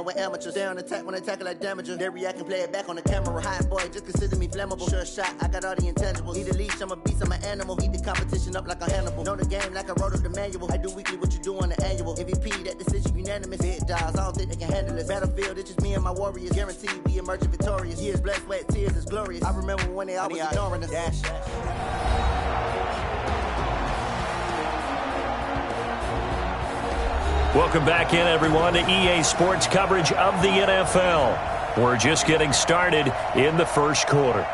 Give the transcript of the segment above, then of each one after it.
with amateurs. Stay on attack when I tackle like damager. They react and play it back on the camera. Hot boy, just consider me flammable. Sure shot, I got all the intangibles. Need a leash, I'm a beast, I'm an animal. Heat the competition up like a Hannibal. Know the game like I wrote up the manual. I do weekly what you do on the annual. MVP, that decision unanimous. Big dials, I don't think they can handle it. Battlefield, it's just me and my warriors. Guaranteed we emerging victorious. Years, blood, sweat, tears, it's glorious. I remember when they always ignoring us. Dash. Welcome back in, everyone, to EA Sports coverage of the NFL. We're just getting started in the first quarter.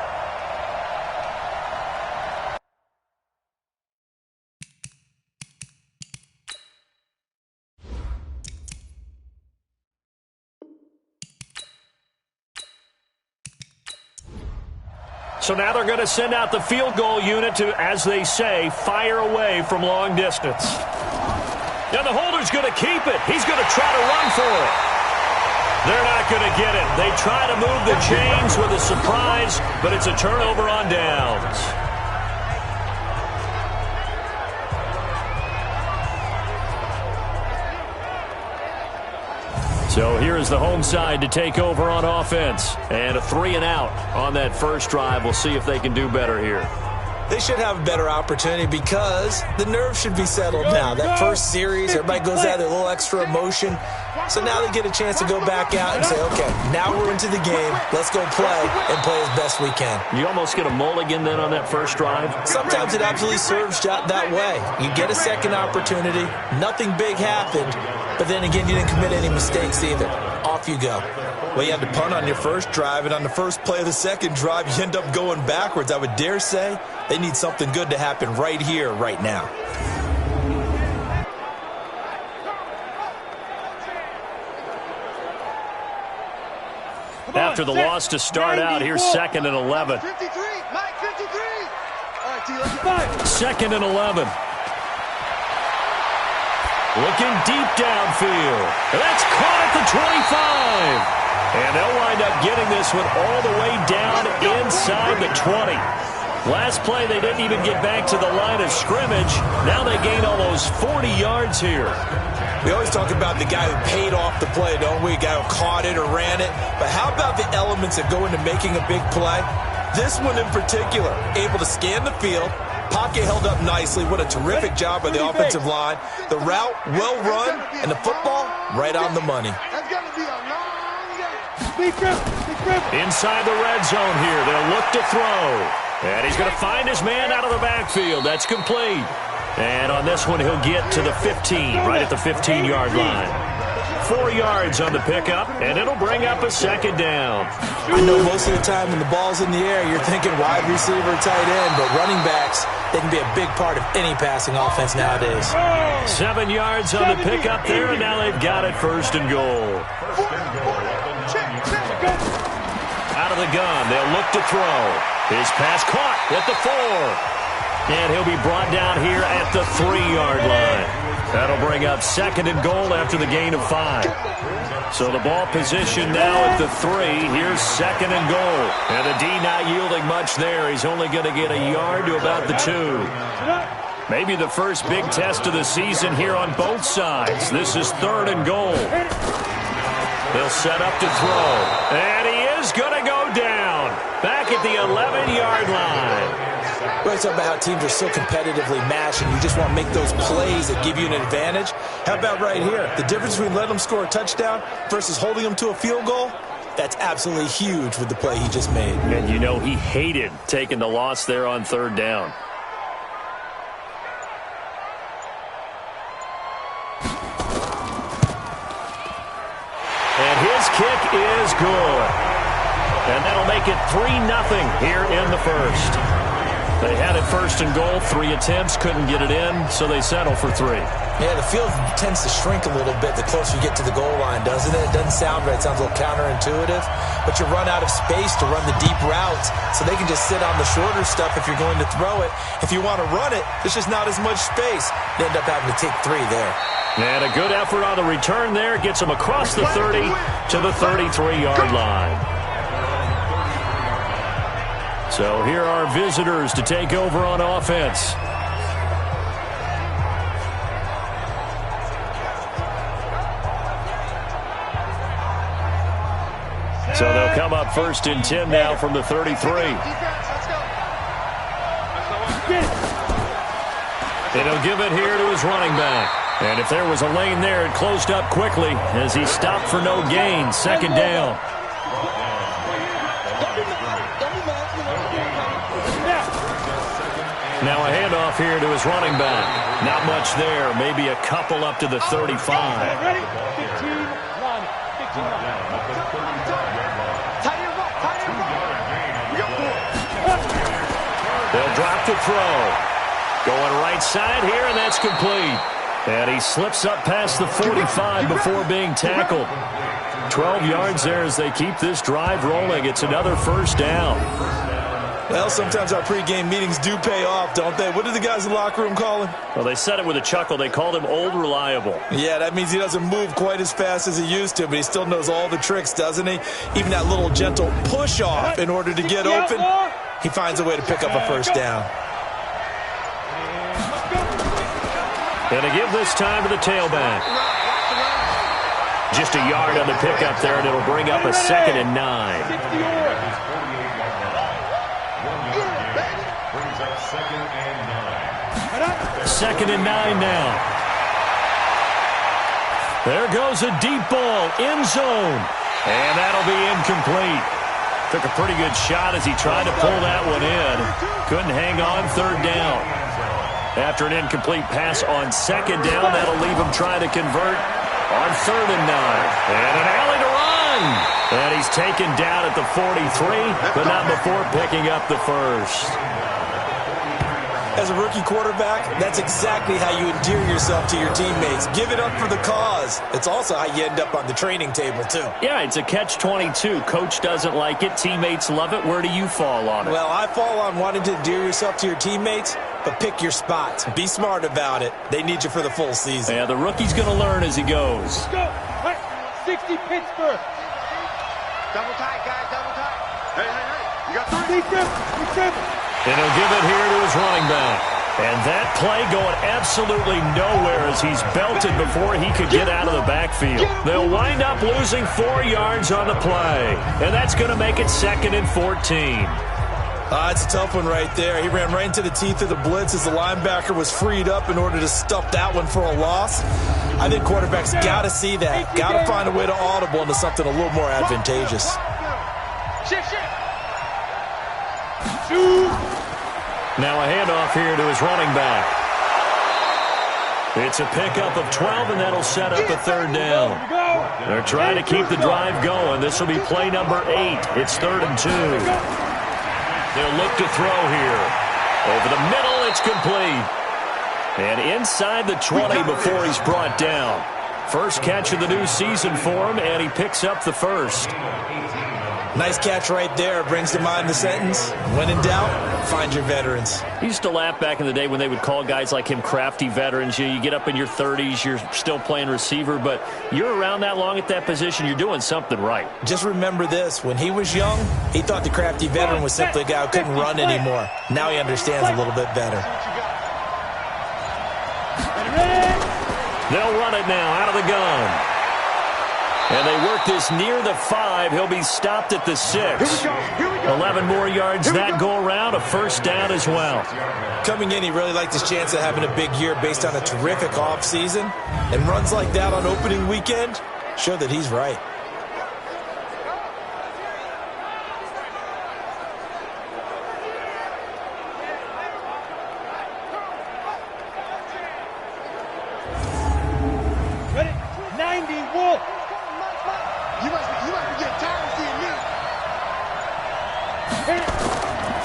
So now they're going to send out the field goal unit to, as they say, fire away from long distance. Now the holder's going to keep it. He's going to try to run for it. They're not going to get it. They try to move the chains with a surprise, but it's a turnover on downs. So here is the home side to take over on offense. And a 3-and-out on that first drive. We'll see if they can do better here. They should have a better opportunity because the nerves should be settled now. That first series, everybody goes out there, a little extra emotion. So now they get a chance to go back out and say, okay, now we're into the game. Let's go play and play as best we can. You almost get a mulligan then on that first drive? Sometimes it absolutely serves that way. You get a second opportunity. Nothing big happened. But then again, you didn't commit any mistakes either. Off you go. Well, you had to punt on your first drive, and on the first play of the second drive, you end up going backwards. I would dare say they need something good to happen right here, right now. After the loss to start out, here's 2nd and 11. 53, Mike 53. All right, T, let's go. 2nd and 11. Looking deep downfield. That's caught at the 25. And they'll wind up getting this one all the way down inside the 20. Last play, they didn't even get back to the line of scrimmage. Now they gain almost 40 yards here. We always talk about the guy who paid off the play, don't we? A guy who caught it or ran it. But how about the elements that go into making a big play? This one in particular, able to scan the field. Pocket held up nicely. What a terrific job by the offensive line. The route, well run, and the football, right on the money. That's going to be a long game. Inside the red zone here. They'll look to throw. And he's going to find his man out of the backfield. That's complete. And on this one, he'll get to the 15, right at the 15-yard line. 4 yards on the pickup, and it'll bring up a 2nd down. I know most of the time when the ball's in the air, you're thinking wide receiver, tight end, but running backs, they can be a big part of any passing offense nowadays. 7 yards on the pickup there, and now they've got it 1st and goal. Out of the gun, they'll look to throw. His pass caught at the 4. And he'll be brought down here at the 3-yard line. That'll bring up 2nd and goal after the gain of 5. So the ball position now at the 3. Here's 2nd and goal. And the D not yielding much there. He's only going to get a yard to about the 2. Maybe the first big test of the season here on both sides. This is 3rd and goal. They'll set up to throw. And he is going to go down. Back at the 11-yard line. We're talking about how teams are so competitively matched, and you just want to make those plays that give you an advantage. How about right here? The difference between letting them score a touchdown versus holding them to a field goal, that's absolutely huge with the play he just made. And you know he hated taking the loss there on 3rd down. And his kick is good. And that'll make it 3-0 here in the first. They had it 1st and goal, 3 attempts, couldn't get it in, so they settle for 3. Yeah, the field tends to shrink a little bit the closer you get to the goal line, doesn't it? It doesn't sound right. It sounds a little counterintuitive. But you run out of space to run the deep routes, so they can just sit on the shorter stuff if you're going to throw it. If you want to run it, there's just not as much space. They end up having to take 3 there. And a good effort on the return there. Gets them across the 30 to the 33-yard line. So here are visitors to take over on offense. So they'll come up 1st and 10 now from the 33. And he'll give it here to his running back. And if there was a lane there, it closed up quickly as he stopped for no gain. 2nd down. Now a handoff here to his running back. Not much there. Maybe a couple up to the 35. Ready? 15, run. 15, run. They'll drop to throw. Going right side here, and that's complete. And he slips up past the 45 before being tackled. 12 yards there as they keep this drive rolling. It's another 1st down. Well, sometimes our pregame meetings do pay off, don't they? What did the guys in the locker room call him? Well, they said it with a chuckle. They called him Old Reliable. Yeah, that means he doesn't move quite as fast as he used to, but he still knows all the tricks, doesn't he? Even that little gentle push-off in order to get open, he finds a way to pick up a 1st down. And to give this time to the tailback. Just a yard on the pickup there, and it'll bring up a 2nd and 9. Second and 9 now. There goes a deep ball, end zone. And that'll be incomplete. Took a pretty good shot as he tried to pull that one in. Couldn't hang on 3rd down. After an incomplete pass on 2nd down, that'll leave him trying to convert on 3rd and 9. And an alley to run. And he's taken down at the 43, but not before picking up the 1st. As a rookie quarterback, that's exactly how you endear yourself to your teammates. Give it up for the cause. It's also how you end up on the training table, too. Yeah, it's a catch-22. Coach doesn't like it. Teammates love it. Where do you fall on it? Well, I fall on wanting to endear yourself to your teammates, but pick your spots. Be smart about it. They need you for the full season. Yeah, the rookie's going to learn as he goes. Let's go. Right. 60 Pittsburgh. Double tight, guys. Double tight. Hey. You got 3. And he'll give it here to his running back. And that play going absolutely nowhere as he's belted before he could get out of the backfield. They'll wind up losing 4 yards on the play. And that's going to make it 2nd and 14. It's a tough one right there. He ran right into the teeth of the blitz as the linebacker was freed up in order to stuff that one for a loss. I think quarterbacks got to see that. Got to find a way to audible into something a little more advantageous. Shift. Now a handoff here to his running back. It's a pickup of 12, and that'll set up a 3rd down. They're trying to keep the drive going. This will be play number 8. It's 3rd and 2. They'll look to throw here. Over the middle, it's complete. And inside the 20 before he's brought down. First catch of the new season for him, and he picks up the 1st. Nice catch right there. Brings to mind the sentence, when in doubt, find your veterans. He used to laugh back in the day when they would call guys like him crafty veterans. You get up in your 30s, you're still playing receiver, but you're around that long at that position, you're doing something right. Just remember this. When he was young, he thought the crafty veteran was simply a guy who couldn't run anymore. Now he understands a little bit better. They'll run it now out of the gun. And they work this near the 5. He'll be stopped at the 6. 11 more yards that go around, a 1st down as well. Coming in, he really liked his chance of having a big year based on a terrific offseason. And runs like that on opening weekend show that he's right. Ready? 90, Wolf. You must be getting tired of seeing me.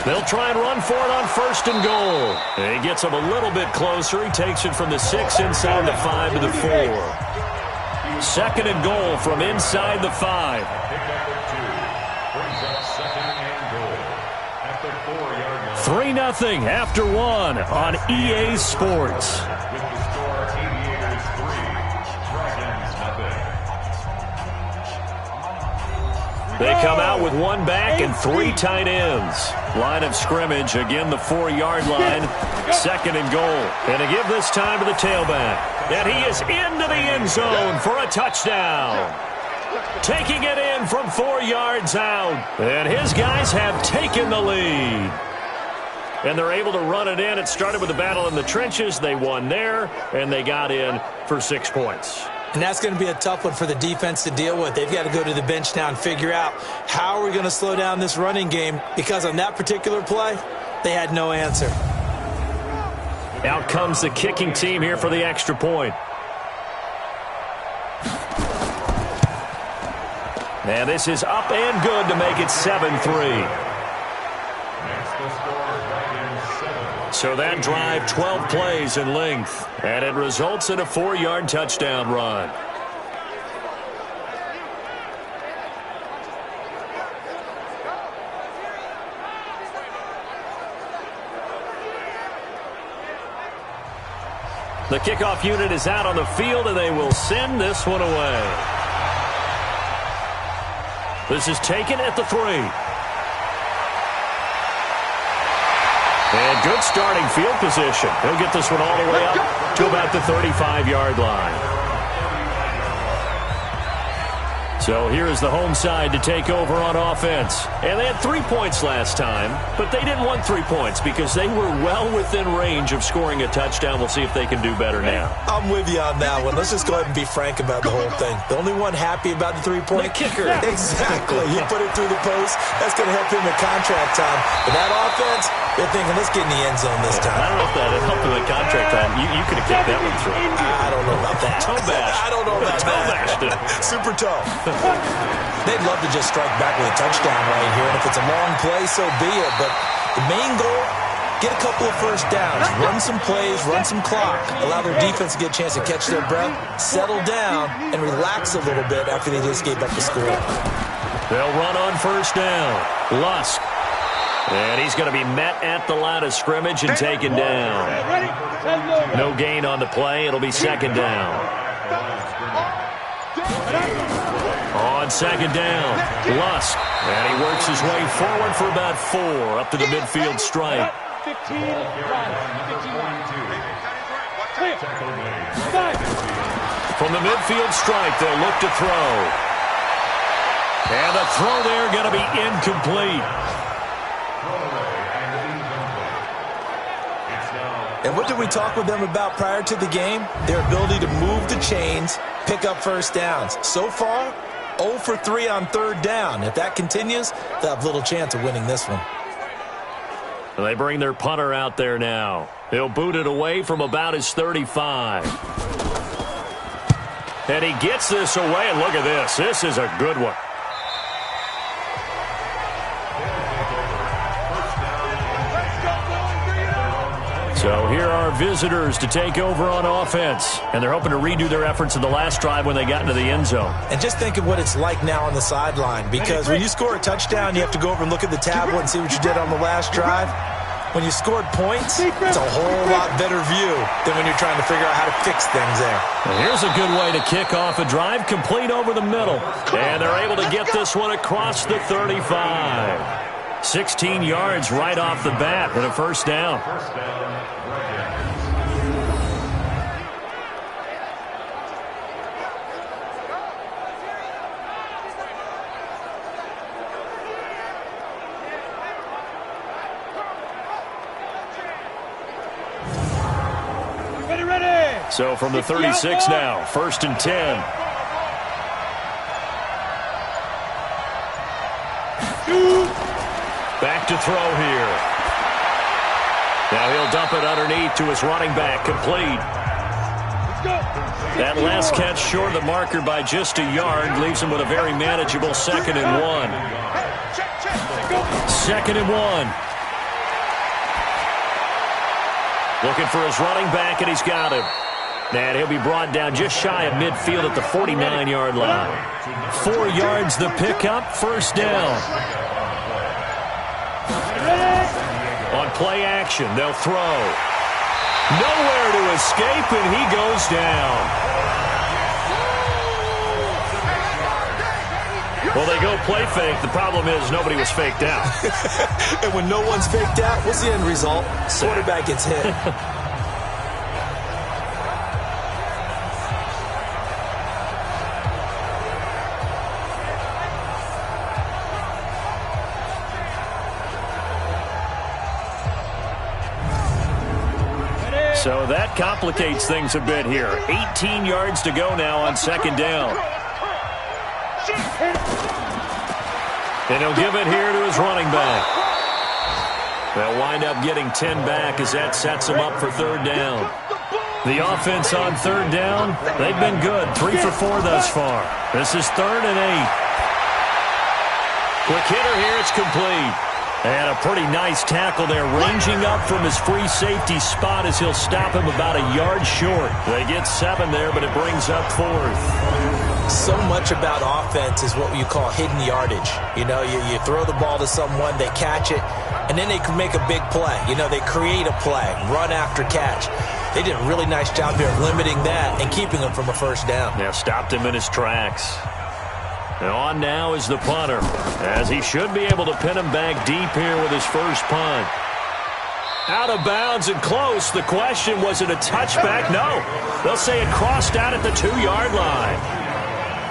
They'll try and run for it on 1st and goal. And he gets him a little bit closer. He takes it from the 6 inside the 5 to the 4. 2nd and goal from inside the 5. 3-0 after 1 on EA Sports. They come out with 1 back and 3 tight ends. Line of scrimmage, again the 4-yard line. 2nd and goal. And to give this time to the tailback. And he is into the end zone for a touchdown. taking it in from 4 yards out. And his guys have taken the lead. And they're able to run it in. It started with a battle in the trenches. They won there, and they got in for 6 points. And that's going to be a tough one for the defense to deal with. They've got to go to the bench now and figure out how are we going to slow down this running game, because on that particular play, they had no answer. Out comes the kicking team here for the extra point. And this is up and good to make it 7-3. So that drive, 12 plays in length, and it results in a 4-yard touchdown run. The kickoff unit is out on the field, and they will send this one away. This is taken at the 3. And good starting field position. He'll get this one all the way up to about the 35-yard line. So here is the home side to take over on offense. And they had 3 points last time, but they didn't want 3 points because they were well within range of scoring a touchdown. We'll see if they can do better now. I'm with you on that one. Let's just go ahead and be frank about the whole thing. The only one happy about the 3-point kicker. Exactly. He put it through the post. That's going to help him in contract time. But that offense, they're thinking, let's get in the end zone this time. I don't know if that helped him in contract time. You could have kicked that one through. I don't know about that. Toe bash. I don't know about toe that. bashed it. Super tough. They'd love to just strike back with a touchdown right here, and if it's a long play, so be it. But the main goal, get a couple of first downs, run some plays, run some clock, allow their defense to get a chance to catch their breath, settle down, and relax a little bit after they just gave up the score. They'll run on first down. Lusk. And he's going to be met at the line of scrimmage and taken down. No gain on the play. It'll be second down. On second down, Lusk. And he works his way forward for about 4 up to the midfield stripe. From the midfield stripe, they'll look to throw. And the throw there going to be incomplete. And what did we talk with them about prior to the game? Their ability to move the chains, pick up first downs. So far, 0 for 3 on third down. If that continues, they'll have little chance of winning this one. And they bring their punter out there now. He'll boot it away from about his 35. And he gets this away, and look at this. This is a good one. So here are visitors to take over on offense. And they're hoping to redo their efforts in the last drive when they got into the end zone. And just think of what it's like now on the sideline. Because when you score a touchdown, you have to go over and look at the tablet and see what you did on the last drive. When you scored points, it's a whole lot better view than when you're trying to figure out how to fix things there. And here's a good way to kick off a drive, complete over the middle. And they're able to get this one across the 35. 16 yards right off the bat with a first down. So from the 36 now, 1st and 10. Back to throw here. Now he'll dump it underneath to his running back, complete. That last catch short of the marker by just a yard leaves him with a very manageable 2nd and 1. 2nd and 1. Looking for his running back, and he's got him. And he'll be brought down just shy of midfield at the 49-yard line. 4 yards the pickup, first down. On play action, they'll throw. Nowhere to escape, and he goes down. Well, they go play fake. The problem is nobody was faked out. And when no one's faked out, what's the end result? Quarterback gets hit. So that complicates things a bit here. 18 yards to go now on second down. And he'll give it here to his running back. They'll wind up getting 10 back as that sets him up for third down. The offense on third down, they've been good. 3 for 4 thus far. This is 3rd and 8. Quick hitter here, it's complete. And a pretty nice tackle there, ranging up from his free safety spot as he'll stop him about a yard short. They get 7 there, but it brings up 4th. So much about offense is what you call hidden yardage. You know, you throw the ball to someone, they catch it, and then they can make a big play. You know, they create a play, run after catch. They did a really nice job there of limiting that and keeping him from a first down. Yeah, stopped him in his tracks. And on now is the punter, as he should be able to pin him back deep here with his first punt. Out of bounds and close. The question, was it a touchback? No. They'll say it crossed out at the 2-yard line.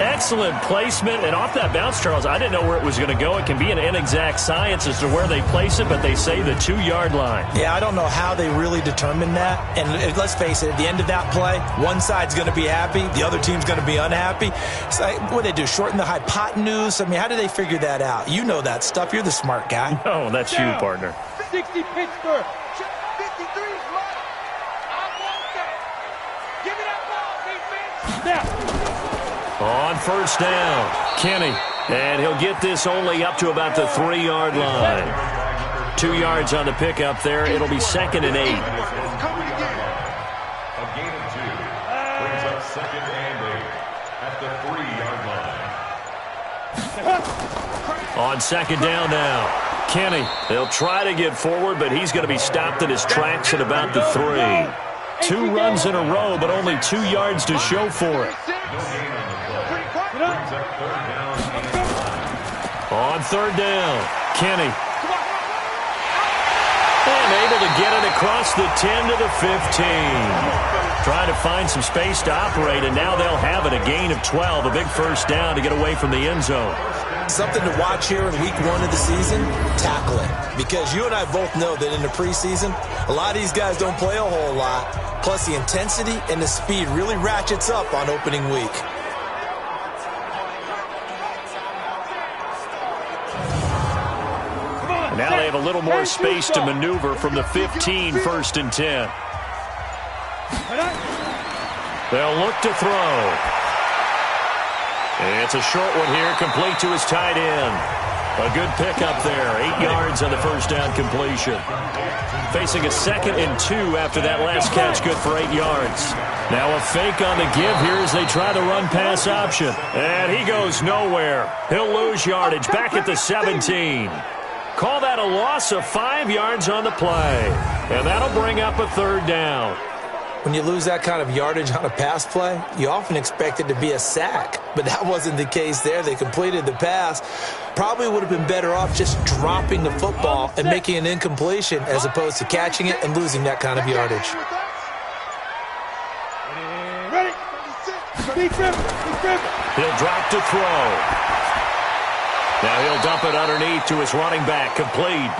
Excellent placement, and off that bounce, Charles, I didn't know where it was going to go. It can be an inexact science as to where they place it, but they say the 2-yard line. Yeah, I don't know how they really determined that. And let's face it, at the end of that play, one side's going to be happy, the other team's going to be unhappy. It's like, what do they do, shorten the hypotenuse? I mean, how do they figure that out? You know that stuff. You're the smart guy. Oh, that's you, partner. 60 Pittsburgh. 53 is mine. I want that. Give me that ball, defense. Now. On first down, Kenny. And he'll get this only up to about the 3-yard line. 2 yards on the pickup there. It'll be 2nd and 8. A gain of 2 brings up 2nd and 8 at the 3-yard line. On second down now, Kenny. They'll try to get forward, but he's going to be stopped in his tracks at about the 3. 2 runs in a row, but only 2 yards to show for it. On third down, Kenny. And able to get it across the 10 to the 15. Trying to find some space to operate, and now they'll have it. A gain of 12, a big first down to get away from the end zone. Something to watch here in week 1 of the season, tackling. Because you and I both know that in the preseason, a lot of these guys don't play a whole lot. Plus the intensity and the speed really ratchets up on opening week. Now they have a little more space to maneuver from the 15, 1st and 10. They'll look to throw. It's a short one here, complete to his tight end. A good pickup there, 8 yards on the first down completion. Facing a 2nd and 2 after that last catch, good for 8 yards. Now a fake on the give here as they try the run-pass option. And he goes nowhere. He'll lose yardage back at the 17. Call that a loss of 5 yards on the play. And that'll bring up a 3rd down. When you lose that kind of yardage on a pass play, you often expect it to be a sack. But that wasn't the case there. They completed the pass. Probably would have been better off just dropping the football and making an incompletion as opposed to catching it and losing that kind of yardage. He'll drop to throw. Now he'll dump it underneath to his running back, complete.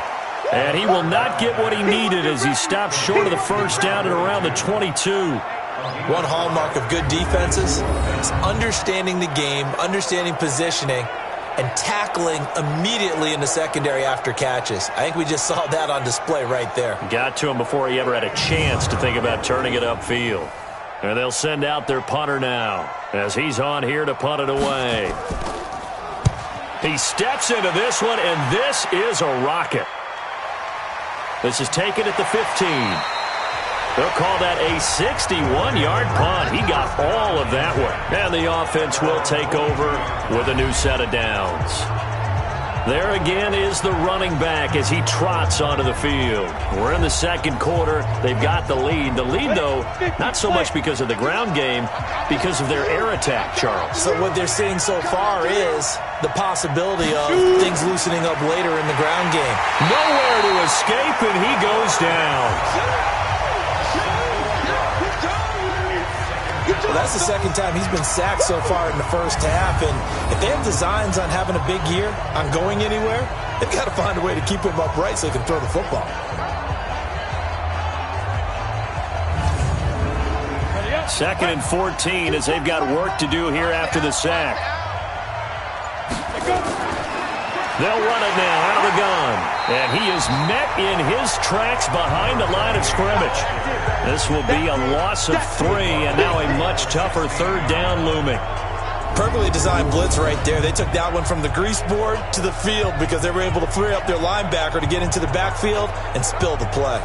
And he will not get what he needed as he stopped short of the first down at around the 22. One hallmark of good defenses is understanding the game, understanding positioning, and tackling immediately in the secondary after catches. I think we just saw that on display right there. Got to him before he ever had a chance to think about turning it upfield. And they'll send out their punter now as he's on here to punt it away. He steps into this one, and this is a rocket. This is taken at the 15. They'll call that a 61-yard punt. He got all of that one. And the offense will take over with a new set of downs. There again is the running back as he trots onto the field. We're in the second quarter. They've got the lead. The lead, though, not so much because of the ground game, because of their air attack, Charles. So what they're seeing so far is the possibility of things loosening up later in the ground game. Nowhere to escape, and he goes down. Well, that's the second time he's been sacked so far in the first half, and if they have designs on having a big year, on going anywhere, they've got to find a way to keep him upright so he can throw the football. 2nd and 14 as they've got work to do here after the sack. They'll run it now out of the gun. And he is met in his tracks behind the line of scrimmage. This will be a loss of 3, and now a much tougher 3rd down looming. Perfectly designed blitz right there. They took that one from the grease board to the field because they were able to free up their linebacker to get into the backfield and spill the play.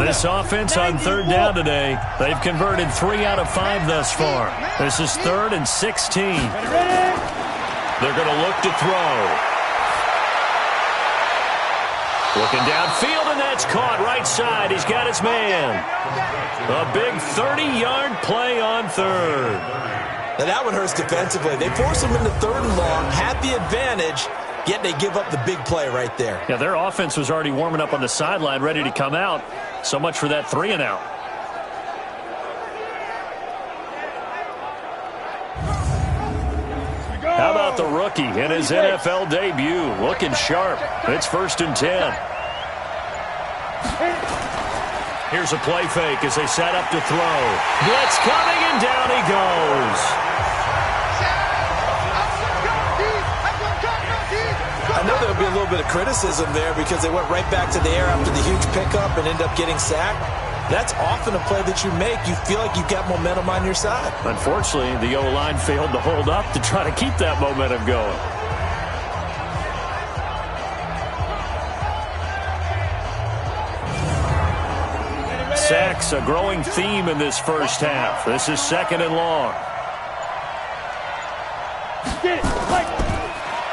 This offense on 3rd down today, they've converted 3 out of 5 thus far. This is 3rd and 16. They're going to look to throw. Looking downfield, and that's caught right side. He's got his man. A big 30-yard play on 3rd. Now that one hurts defensively. They force him into 3rd and long, had the advantage, yet they give up the big play right there. Yeah, their offense was already warming up on the sideline, ready to come out. So much for that 3-and-out. How about the rookie in his NFL debut? Looking sharp. It's 1st and 10. Here's a play fake as they set up to throw. Blitz coming, and down he goes. I know there'll be a little bit of criticism there because they went right back to the air after the huge pickup and ended up getting sacked. That's often a play that you make. You feel like you've got momentum on your side. Unfortunately, the O-line failed to hold up to try to keep that momentum going. Sacks, a growing theme in this first half. This is 2nd and long.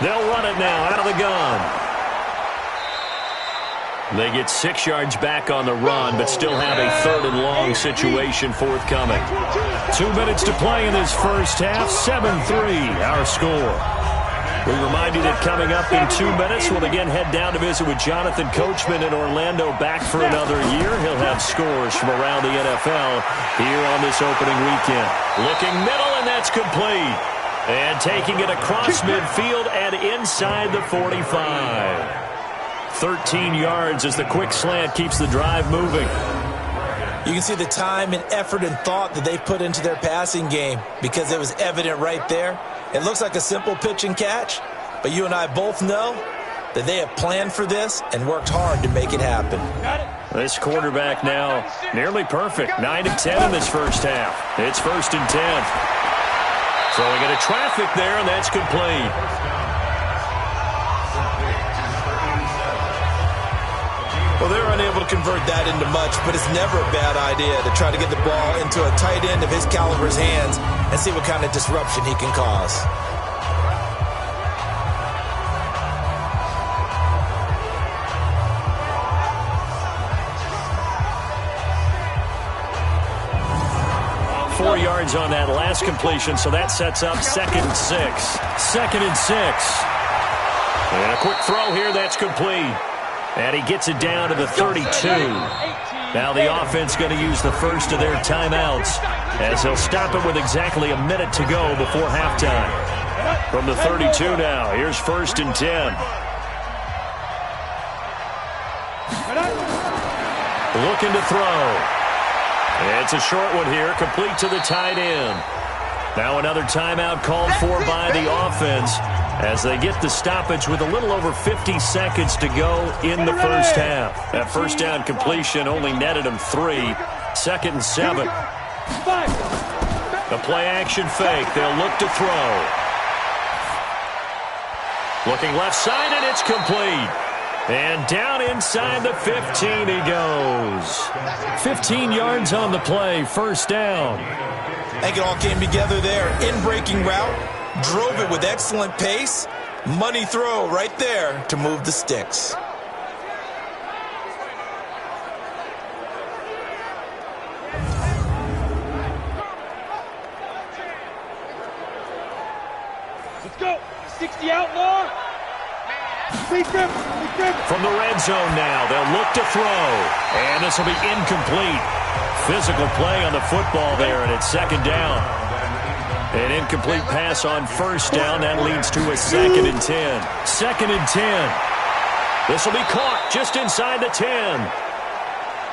They'll run it now out of the gun. They get 6 yards back on the run, but still have a 3rd and long situation forthcoming. 2 minutes to play in this first half. 7-3, our score. We remind you that coming up in 2 minutes, we'll again head down to visit with Jonathan Coachman in Orlando, back for another year. He'll have scores from around the NFL here on this opening weekend. Looking middle, and that's complete. And taking it across midfield and inside the 45. 13 yards as the quick slant keeps the drive moving. You can see the time and effort and thought that they put into their passing game because it was evident right there. It looks like a simple pitch and catch, but you and I both know that they have planned for this and worked hard to make it happen. This quarterback now nearly perfect. 9 of 10 in this first half. It's 1st and 10. Throwing into traffic there, and that's complete. Well, they're unable to convert that into much, but it's never a bad idea to try to get the ball into a tight end of his caliber's hands and see what kind of disruption he can cause. Yards on that last completion, so that sets up 2nd and 6. 2nd and 6. And a quick throw here, that's complete. And he gets it down to the 32. Now the offense going to use the first of their timeouts as they'll stop it with exactly a minute to go before halftime. From the 32 now, here's 1st and 10. Looking to throw. It's a short one here, complete to the tight end. Now another timeout called for by the offense as they get the stoppage with a little over 50 seconds to go in the first half. That first down completion only netted them 3. 2nd and 7. The play action fake. They'll look to throw. Looking left side, and it's complete. And down inside the 15 he goes. 15 yards on the play, 1st down. I think it all came together there. In-breaking route, drove it with excellent pace. Money throw right there to move the sticks. Let's go. 60 outlaw. From the red zone now, they'll look to throw. And this will be incomplete. Physical play on the football there, and it's 2nd down. An incomplete pass on 1st down. That leads to a 2nd and 10. 2nd and 10. This will be caught just inside the 10.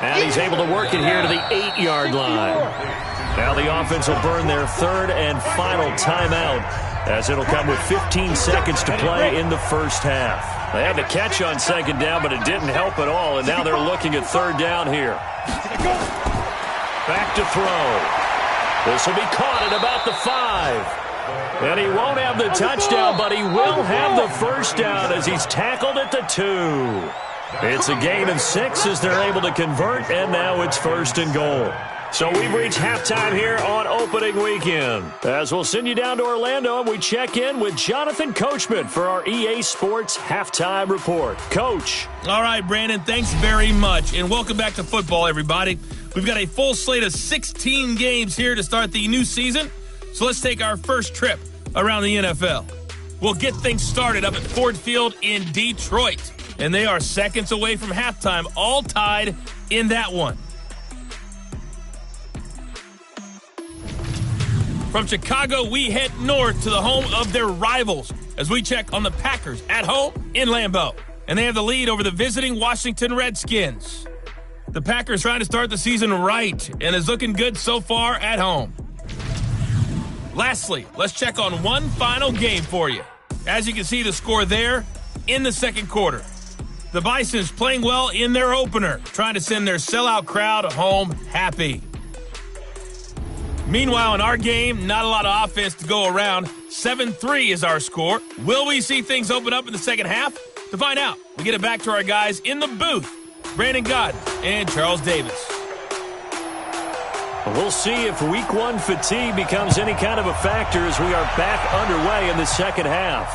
And he's able to work it here to the 8-yard line. Now the offense will burn their third and final timeout, as it'll come with 15 seconds to play in the first half. They had the catch on second down, but it didn't help at all, and now they're looking at third down here. Back to throw. This will be caught at about the 5. And he won't have the touchdown, but he will have the first down as he's tackled at the 2. It's a gain of 6 as they're able to convert, and now it's first and goal. So we've reached halftime here on opening weekend, as we'll send you down to Orlando and we check in with Jonathan Coachman for our EA Sports Halftime Report. Coach. All right, Brandon, thanks very much, and welcome back to football, everybody. We've got a full slate of 16 games here to start the new season, so let's take our first trip around the NFL. We'll get things started up at Ford Field in Detroit, and they are seconds away from halftime, all tied in that one. From Chicago, we head north to the home of their rivals as we check on the Packers at home in Lambeau. And they have the lead over the visiting Washington Redskins. The Packers trying to start the season right and is looking good so far at home. Lastly, let's check on one final game for you. As you can see the score there in the second quarter. The Bisons playing well in their opener, trying to send their sellout crowd home happy. Meanwhile, in our game, not a lot of offense to go around. 7-3 is our score. Will we see things open up in the second half? To find out, we get it back to our guys in the booth, Brandon Godden and Charles Davis. We'll see if Week 1 fatigue becomes any kind of a factor as we are back underway in the second half.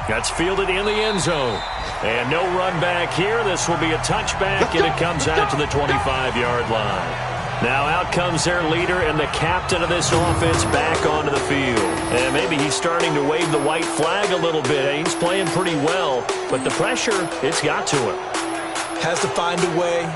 That's fielded in the end zone. And no run back here. This will be a touchback, and it comes out to the 25-yard line. Now out comes their leader and the captain of this offense back onto the field. And maybe he's starting to wave the white flag a little bit. He's playing pretty well, but the pressure, it's got to him. Has to find a way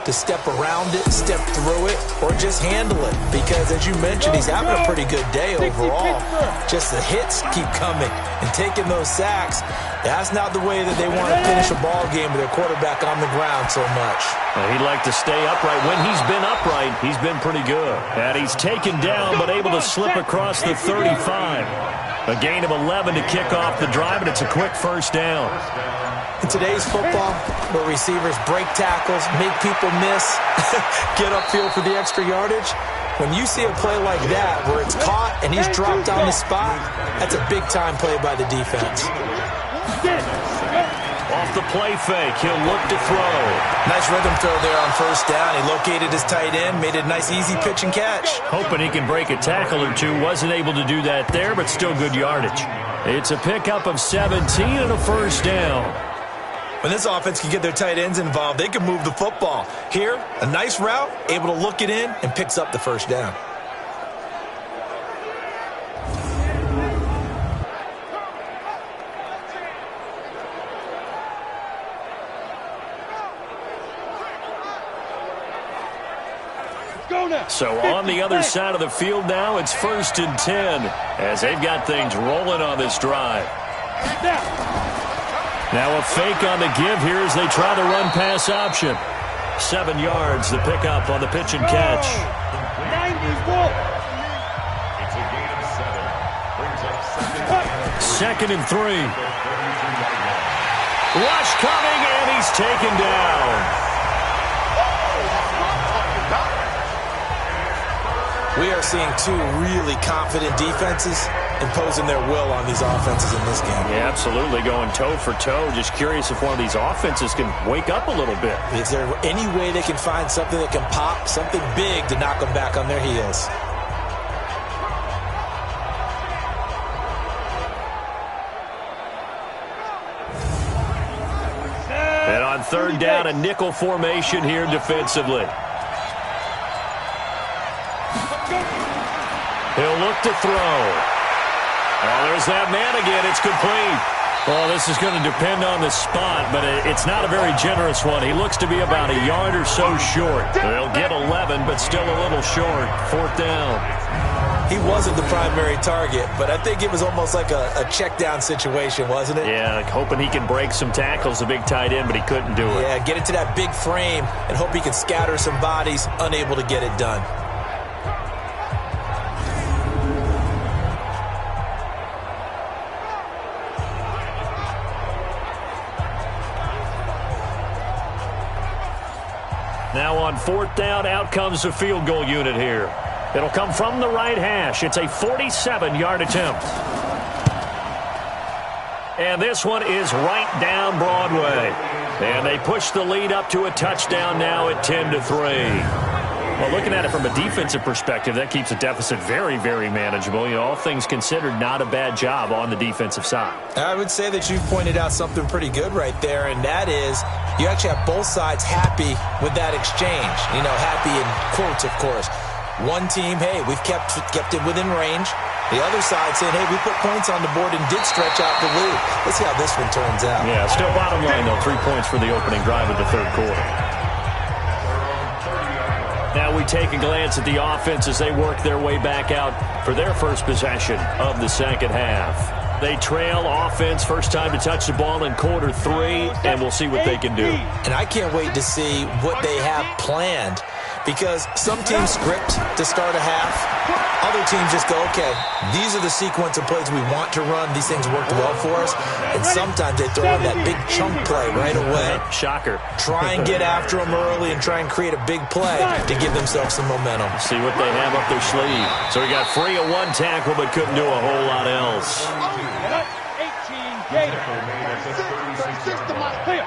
to step around it, step through it, or just handle it. Because, as you mentioned, he's having a pretty good day overall. Just the hits keep coming and taking those sacks. That's not the way that they want to finish a ball game with their quarterback on the ground so much. He'd like to stay upright. When he's been upright, he's been pretty good. And he's taken down, but able to slip across the 35. A gain of 11 to kick off the drive, and it's a quick first down. In today's football, where receivers break tackles, make people miss, get upfield for the extra yardage, when you see a play like that where it's caught and he's dropped on the spot, that's a big-time play by the defense. Off the play fake, he'll look to throw. Nice rhythm throw there on first down. He located his tight end, made it a nice easy pitch and catch. Hoping he can break a tackle or two. Wasn't able to do that there, but still good yardage. It's a pickup of 17 and a first down. When this offense can get their tight ends involved, they can move the football. Here, a nice route, able to look it in, and picks up the first down. So on the other side of the field now, it's 1st and 10 as they've got things rolling on this drive. Now a fake on the give here as they try the run-pass option. 7 yards, the pickup on the pitch and catch. It's a gain of 7. Brings up second and 3. Rush coming, and he's taken down. We are seeing two really confident defenses imposing their will on these offenses in this game. Yeah, absolutely, going toe for toe. Just curious if one of these offenses can wake up a little bit. Is there any way they can find something that can pop, something big to knock them back on their heels? And on third down, a nickel formation here defensively. He'll look to throw. Oh, there's that man again. It's complete. Well, this is going to depend on the spot, but it's not a very generous one. He looks to be about a yard or so short. They'll get 11, but still a little short. 4th down. He wasn't the primary target, but I think it was almost like a check down situation, wasn't it? Yeah, like hoping he can break some tackles, a big tight end, but he couldn't do it. Yeah, get it to that big frame and hope he can scatter some bodies, unable to get it done. Now on 4th down, out comes the field goal unit here. It'll come from the right hash. It's a 47-yard attempt. And this one is right down Broadway. And they push the lead up to a touchdown now at 10-3. Well, looking at it from a defensive perspective, that keeps the deficit very, very manageable. You know, all things considered, not a bad job on the defensive side. I would say that you pointed out something pretty good right there, and that is you actually have both sides happy with that exchange. You know, happy in quotes, of course. One team, hey, we've kept it within range. The other side saying, hey, we put points on the board and did stretch out the lead. Let's see how this one turns out. Yeah, still bottom line, though. 3 points for the opening drive of the third quarter. Now we take a glance at the offense as they work their way back out for their first possession of the second half. They trail offense, first time to touch the ball in quarter 3, and we'll see what they can do. And I can't wait to see what they have planned, because some teams script to start a half. Other teams just go, okay, these are the sequence of plays we want to run. These things worked well for us. And sometimes they throw in that big chunk play right away. Shocker. Try and get after them early and try and create a big play to give themselves some momentum. See what they have up their sleeve. So he got free of one tackle but couldn't do a whole lot else. 18 Gators. 36 to my clear.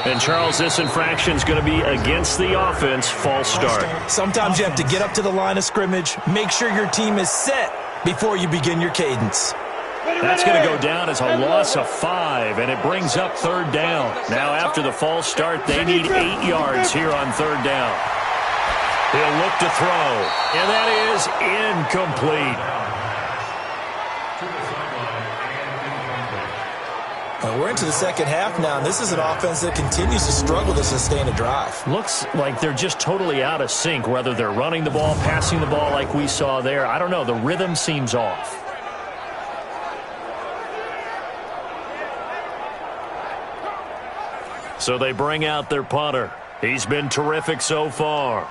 And, Charles, this infraction is going to be against the offense, false start. Sometimes you have to get up to the line of scrimmage, make sure your team is set before you begin your cadence. That's going to go down as a loss of 5, and it brings up 3rd down. Now, after the false start, they need 8 yards here on 3rd down. He'll look to throw, and that is incomplete. We're into the second half now, and this is an offense that continues to struggle to sustain a drive. Looks like they're just totally out of sync, whether they're running the ball, passing the ball like we saw there. I don't know. The rhythm seems off. So they bring out their punter. He's been terrific so far.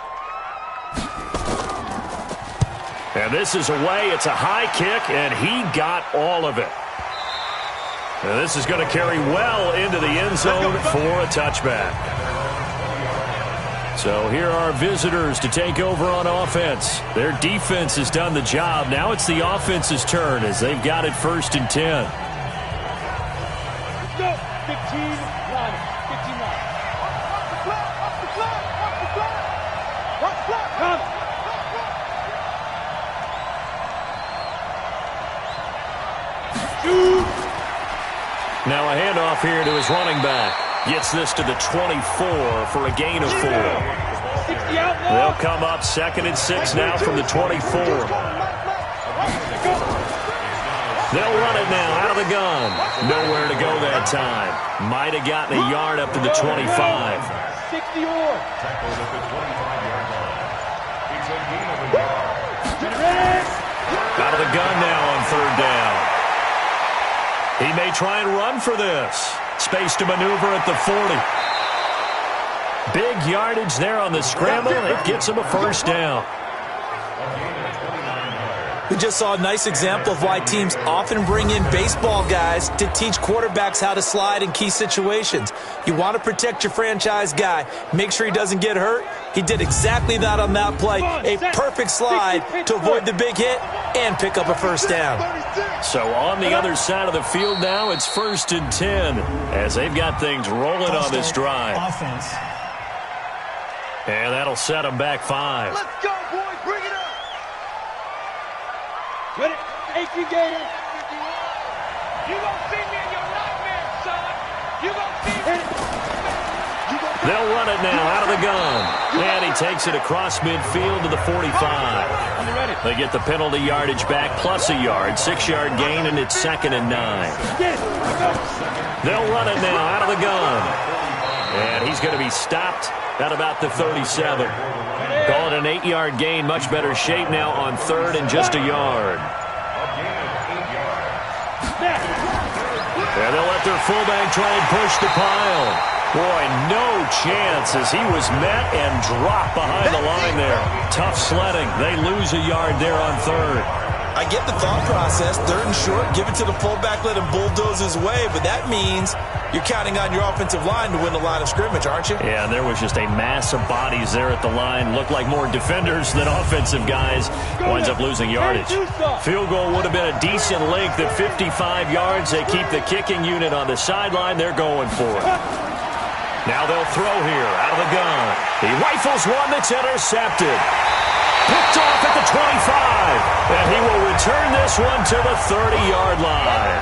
And this is away. It's a high kick, and he got all of it. And this is going to carry well into the end zone for a touchback. So here are visitors to take over on offense. Their defense has done the job. Now it's the offense's turn as they've got it 1st and 10. Let's go. 15 line. 15 line. Watch the flag. Watch the flag. Watch the flag. Watch the flag. Come. Now a handoff here to his running back. Gets this to the 24 for a gain of 4. They'll come up 2nd and 6 now from the 24. They'll run it now out of the gun. Nowhere to go that time. Might have gotten a yard up to the 25. 60 or. Tackled at the 25-yard line. It's a gain of a yard. Out of the gun now on 3rd down. He may try and run for this. Space to maneuver at the 40. Big yardage there on the scramble. It gets him a 1st down. We just saw a nice example of why teams often bring in baseball guys to teach quarterbacks how to slide in key situations. You want to protect your franchise guy. Make sure he doesn't get hurt. He did exactly that on that play. A perfect slide to avoid the big hit and pick up a 1st down. So on the other side of the field now, it's 1st and 10 as they've got things rolling on this drive. Offense. And that'll set them back 5. Let's go, boys. Bring it up. Ready? 18 Gators. You gonna see me in your nightmare, son. You gonna see me. They'll run it now out of the gun. And he takes it across midfield to the 45. They get the penalty yardage back plus a yard. 6-yard gain, and it's 2nd and 9. They'll run it now out of the gun. And he's going to be stopped at about the 37. Call it an 8-yard gain. Much better shape now on third and just a yard. And they'll let their fullback try and push the pile. Boy, no chance as he was met and dropped behind the line there. Tough sledding. They lose a yard there on third. I get the thought process. Third and short, give it to the fullback, let him bulldoze his way. But that means you're counting on your offensive line to win the line of scrimmage, aren't you? Yeah, and there was just a mass of bodies there at the line. Looked like more defenders than offensive guys. Winds up losing yardage. Field goal would have been a decent length at 55 yards. They keep the kicking unit on the sideline. They're going for it. Now they'll throw here out of the gun. He rifles one that's intercepted. Picked off at the 25. And he will return this one to the 30-yard line.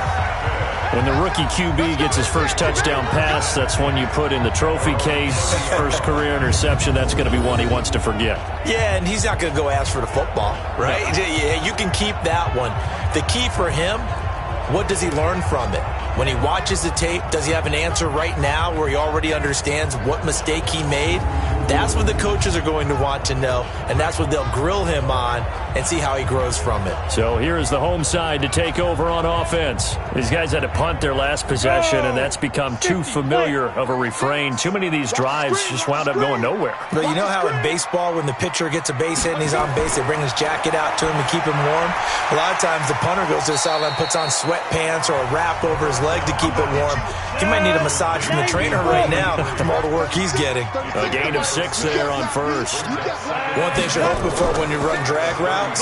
When the rookie QB gets his first touchdown pass, that's one you put in the trophy case. First career interception, that's going to be one he wants to forget. Yeah, and he's not going to go ask for the football, right? Yeah, you can keep that one. The key for him, what does he learn from it? When he watches the tape, does he have an answer right now where he already understands what mistake he made? That's what the coaches are going to want to know, and that's what they'll grill him on and see how he grows from it. So here is the home side to take over on offense. These guys had to punt their last possession, and that's become too familiar of a refrain. Too many of these drives just wound up going nowhere. But you know how in baseball, when the pitcher gets a base hit and he's on base, they bring his jacket out to him to keep him warm? A lot of times the punter goes to the sideline, puts on sweatpants or a wrap over his leg to keep it warm. He might need a massage from the trainer right now from all the work he's getting. A gain of 6 there on first. One thing you're hoping for when you run drag routes,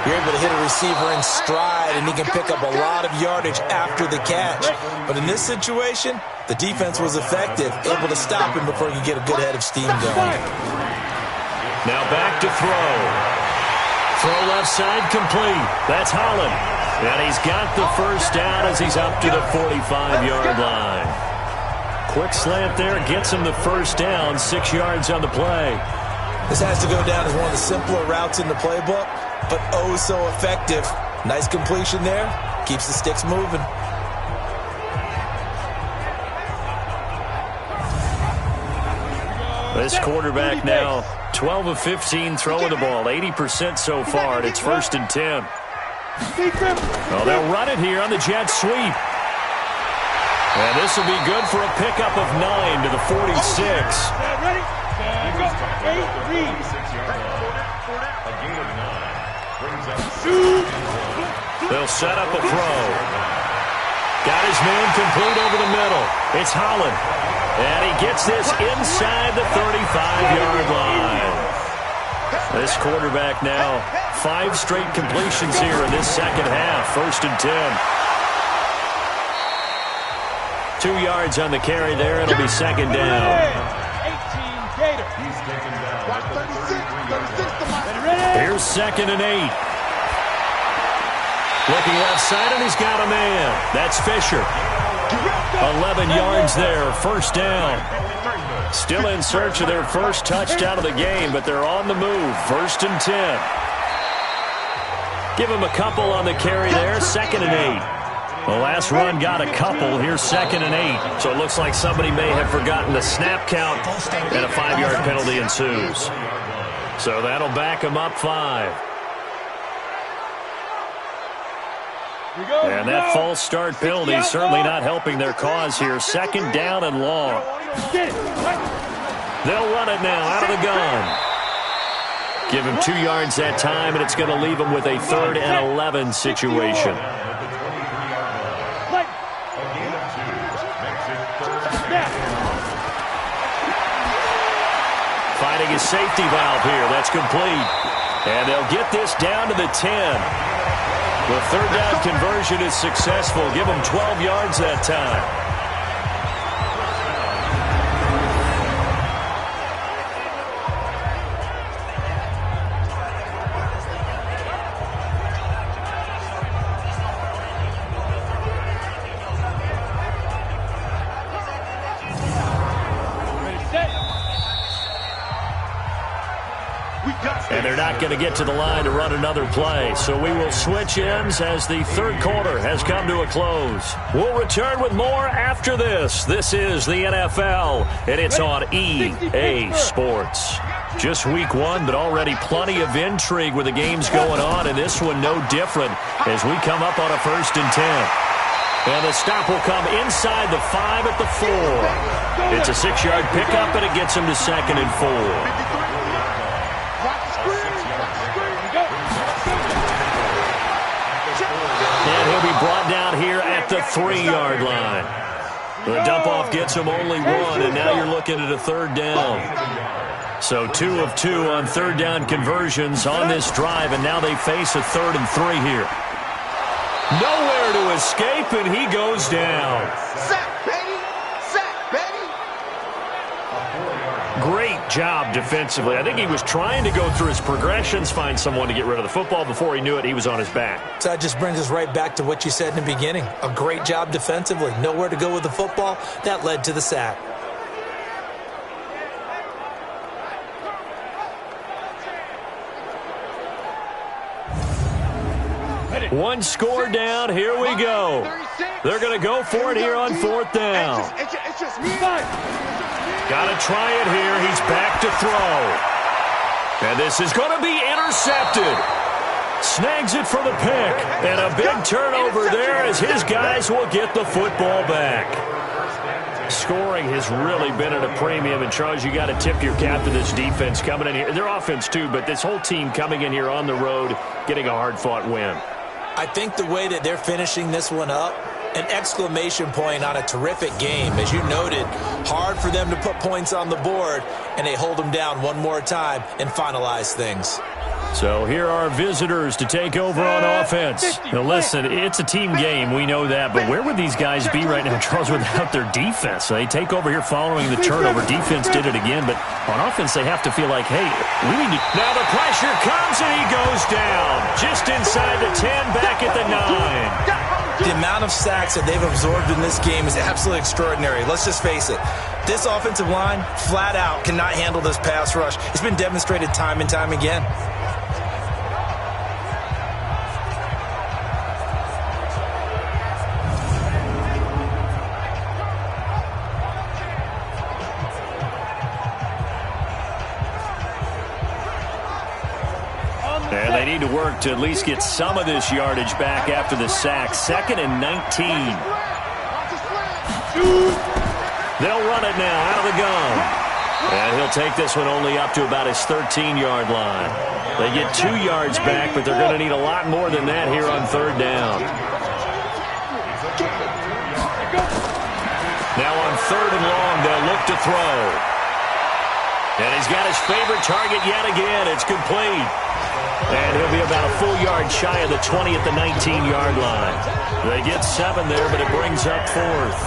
you're able to hit a receiver in stride and he can pick up a lot of yardage after the catch. But in this situation, the defense was effective, able to stop him before he could get a good head of steam going. Now back to throw. Throw left side complete. That's Holland. And he's got the first down as he's up to the 45-yard line. Quick slant there, gets him the first down, 6 yards on the play. This has to go down as one of the simpler routes in the playbook, but oh so effective. Nice completion there, keeps the sticks moving. This quarterback now 12 of 15 throwing the ball, 80% so far, and it's 1st and 10. Well, they'll run it here on the jet sweep. And this will be good for a pickup of 9 to the 46. They'll set up a throw. Got his man complete over the middle. It's Holland. And he gets this inside the 35-yard line. This quarterback now 5 straight completions here in this second half. 1st and 10. 2 yards on the carry there. It'll be 2nd down. Here's 2nd and 8. Looking left side, and he's got a man. That's Fisher. 11 yards there. 1st down. Still in search of their first touchdown of the game, but they're on the move. 1st and 10. Give him a couple on the carry there. 2nd and 8. The last run got a couple. Here's 2nd and 8. So it looks like somebody may have forgotten the snap count, and a 5-yard penalty ensues. So that'll back him up 5. And that false start penalty is certainly not helping their cause here. 2nd down and long. They'll run it now out of the gun. Give him 2 yards that time, and it's going to leave him with a 3rd and 11 situation. Finding his safety valve here. That's complete. And they'll get this down to the 10. The 3rd down conversion is successful. Give them 12 yards that time. And they're not going to get to the line to run another play. So we will switch ends as the 3rd quarter has come to a close. We'll return with more after this. This is the NFL, and it's on EA Sports. Just week one, but already plenty of intrigue with the games going on, and this one no different as we come up on a 1st and 10. And the stop will come inside the 5 at the 4. It's a 6-yard pickup, and it gets him to 2nd and 4. And he'll be brought down here at the 3-yard line. The dump-off gets him only 1, and now you're looking at a 3rd down. So 2 of 2 on 3rd down conversions on this drive, and now they face a 3rd and 3 here. Nowhere to escape, and he goes down. Sack, baby! Sack, baby! Great job defensively. I think he was trying to go through his progressions, find someone to get rid of the football. Before he knew it, he was on his back. So that just brings us right back to what you said in the beginning. A great job defensively. Nowhere to go with the football. That led to the sack. One score down. Here we go. They're going to go for it here on 4th down. It's just me. Got to try it here. He's back to throw. And this is going to be intercepted. Snags it for the pick. And a big turnover there as his guys will get the football back. Scoring has really been at a premium. And, Charles, you got to tip your cap to this defense coming in here. Their offense, too, but this whole team coming in here on the road, getting a hard-fought win. I think the way that they're finishing this one up, an exclamation point on a terrific game. As you noted, hard for them to put points on the board, and they hold them down one more time and finalize things. So here are visitors to take over on offense. Now listen, it's a team game, we know that, but where would these guys be right now, Charles, without their defense? They take over here following the turnover. Defense did it again, but on offense they have to feel like, hey, we need to... Now the pressure comes and he goes down. Just inside the 10, back at the 9. The amount of sacks that they've absorbed in this game is absolutely extraordinary. Let's just face it. This offensive line, flat out, cannot handle this pass rush. It's been demonstrated time and time again. And they need to work to at least get some of this yardage back after the sack. 2nd and 19. They'll run it now out of the gun. And he'll take this one only up to about his 13-yard line. They get 2 yards back, but they're going to need a lot more than that here on 3rd down. Now on 3rd and long, they'll look to throw. And he's got his favorite target yet again. It's complete. And he'll be about a full yard shy of the 20 at the 19-yard line. They get 7 there, but it brings up 4th.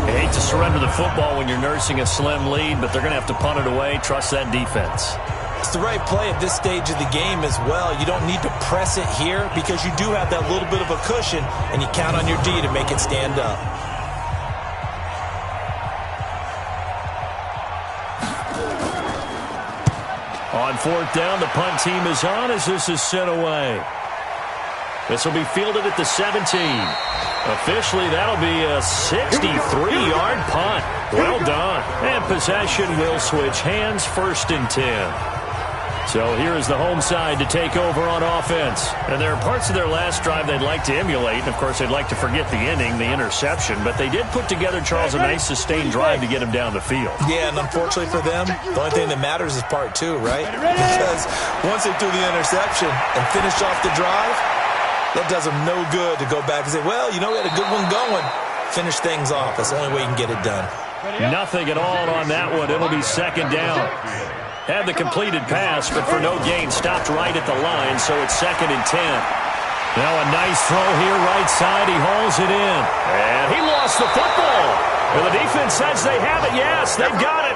I hate to surrender the football when you're nursing a slim lead, but they're going to have to punt it away. Trust that defense. It's the right play at this stage of the game as well. You don't need to press it here because you do have that little bit of a cushion, and you count on your D to make it stand up. On 4th down, the punt team is on as this is sent away. This will be fielded at the 17. Officially, that'll be a 63-yard punt. Well done. And possession will switch hands, 1st and 10. So here is the home side to take over on offense. And there are parts of their last drive they'd like to emulate. And, of course, they'd like to forget the ending, the interception. But they did put together, Charles, a nice sustained drive to get him down the field. Yeah, and unfortunately for them, the only thing that matters is part 2, right? Because once they threw the interception and finished off the drive, that does them no good to go back and say, well, you know, we had a good one going. Finish things off. That's the only way you can get it done. Nothing at all on that one. It'll be 2nd down. Had the completed pass, but for no gain, stopped right at the line, so it's 2nd and 10. Now a nice throw here, right side. He hauls it in. And he lost the football. Well, the defense says they have it. Yes, they've got it.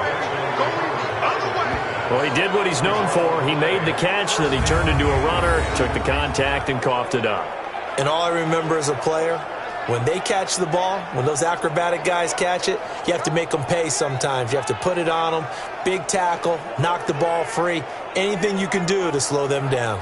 Well, he did what he's known for. He made the catch, then he turned into a runner, took the contact, and coughed it up. And all I remember as a player, when they catch the ball, when those acrobatic guys catch it, you have to make them pay sometimes. You have to put it on them, big tackle, knock the ball free, anything you can do to slow them down.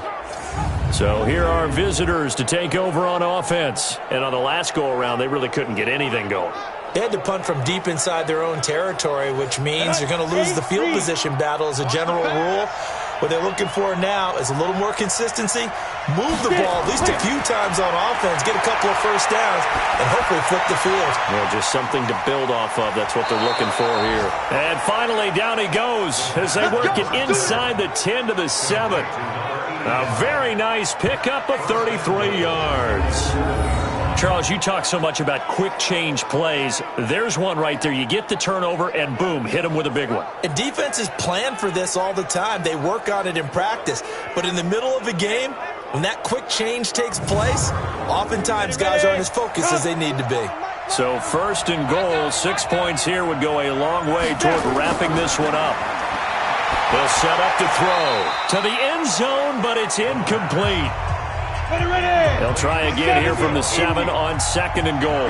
So here are visitors to take over on offense. And on the last go-around, they really couldn't get anything going. They had to punt from deep inside their own territory, which means you're going to lose the field position battle as a general rule. What they're looking for now is a little more consistency, move the ball at least a few times on offense, get a couple of first downs, and hopefully flip the field. Yeah, just something to build off of. That's what they're looking for here. And finally, down he goes as they work it inside the 10 to the 7. A very nice pickup of 33 yards. Charles, you talk so much about quick change plays. There's one right there. You get the turnover, and boom, hit them with a big one. And defenses plan for this all the time. They work on it in practice. But in the middle of a game, when that quick change takes place, oftentimes guys aren't as focused as they need to be. So 1st and goal, 6 points here would go a long way toward wrapping this one up. They'll set up to throw to the end zone, but it's incomplete. They'll try again here from the 7 on 2nd and goal.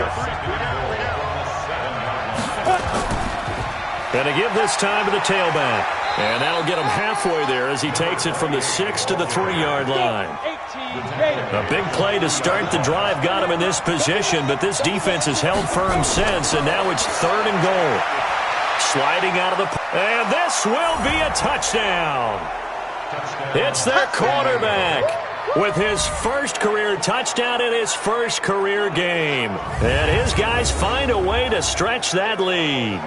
Going to give this time to the tailback. And that'll get him halfway there as he takes it from the 6 to the 3-yard line. A big play to start the drive got him in this position, but this defense has held firm since, and now it's 3rd and goal. Sliding out of the... And this will be a touchdown. It's their quarterback with his first career touchdown in his first career game. And his guys find a way to stretch that lead.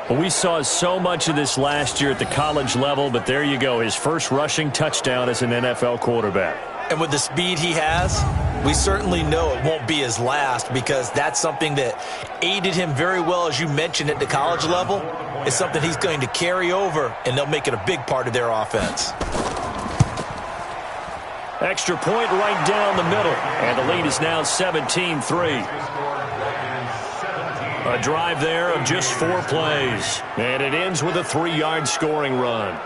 Well, we saw so much of this last year at the college level, but there you go, his first rushing touchdown as an NFL quarterback. And with the speed he has, we certainly know it won't be his last, because that's something that aided him very well, as you mentioned, at the college level. It's something he's going to carry over, and they'll make it a big part of their offense. Extra point right down the middle, and the lead is now 17-3. A drive there of just 4 plays, and it ends with a 3-yard scoring run.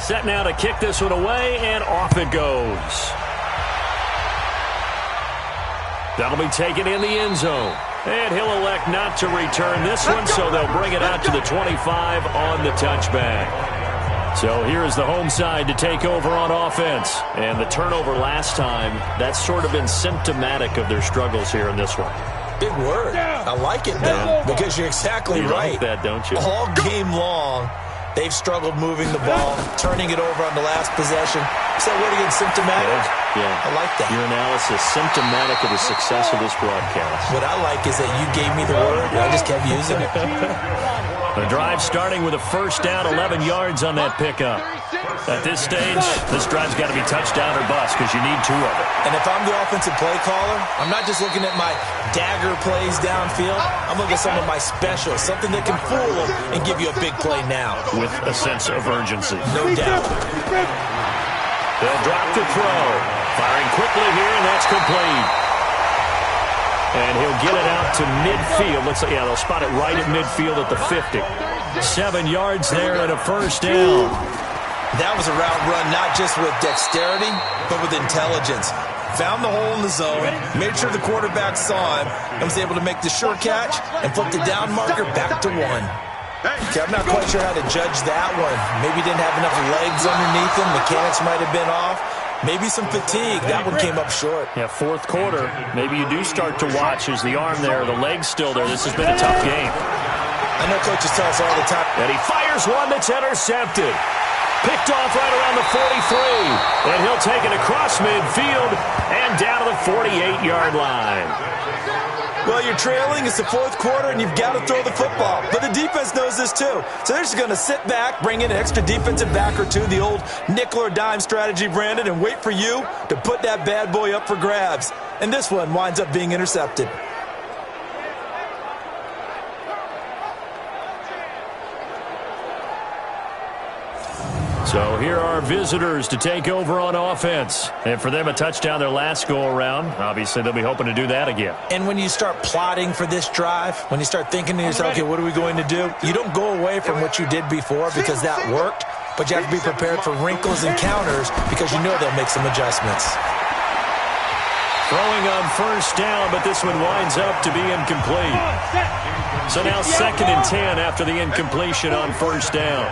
Set now to kick this one away, and off it goes. That'll be taken in the end zone. And he'll elect not to return this one, so they'll bring it out to the 25 on the touchback. So here is the home side to take over on offense. And the turnover last time, that's sort of been symptomatic of their struggles here in this one. Big word. I like it, though, because you're exactly right. You like that, don't you? All game long, they've struggled moving the ball, turning it over on the last possession. Is that word again, symptomatic? Yeah. I like that. Your analysis, symptomatic of the success of this broadcast. What I like is that you gave me the word, and I just kept using it. The drive starting with a first down, 11 yards on that pickup. At this stage, this drive's got to be touchdown or bust, because you need 2 of it. And if I'm the offensive play caller, I'm not just looking at my dagger plays downfield. I'm looking at some of my specials, something that can fool them and give you a big play now. With a sense of urgency. No doubt. They'll drop to throw. Firing quickly here, and that's complete. And he'll get it out to midfield. Looks like, yeah, they'll spot it right at midfield at the 50. 7 yards there and a first down. That was a route run not just with dexterity, but with intelligence. Found the hole in the zone, made sure the quarterback saw him, and was able to make the sure catch and flip the down marker back to 1. Okay, I'm not quite sure how to judge that one. Maybe he didn't have enough legs underneath him. Mechanics might have been off. Maybe some fatigue. That one came up short. Yeah, 4th quarter. Maybe you do start to watch as the arm there, the leg's still there. This has been a tough game. I know coaches tell us all the time. And he fires one that's intercepted. Picked off right around the 43. And he'll take it across midfield and down to the 48-yard line. Well, you're trailing. It's the 4th quarter, and you've got to throw the football. But the defense knows this, too. So they're just going to sit back, bring in an extra defensive back or 2, the old nickel or dime strategy, Brandon, and wait for you to put that bad boy up for grabs. And this one winds up being intercepted. So here are visitors to take over on offense. And for them, a touchdown their last go-around. Obviously, they'll be hoping to do that again. And when you start plotting for this drive, when you start thinking to yourself, okay, what are we going to do? You don't go away from what you did before because that worked, but you have to be prepared for wrinkles and counters because you know they'll make some adjustments. Throwing on first down, but this one winds up to be incomplete. So now 2nd and 10 after the incompletion on first down.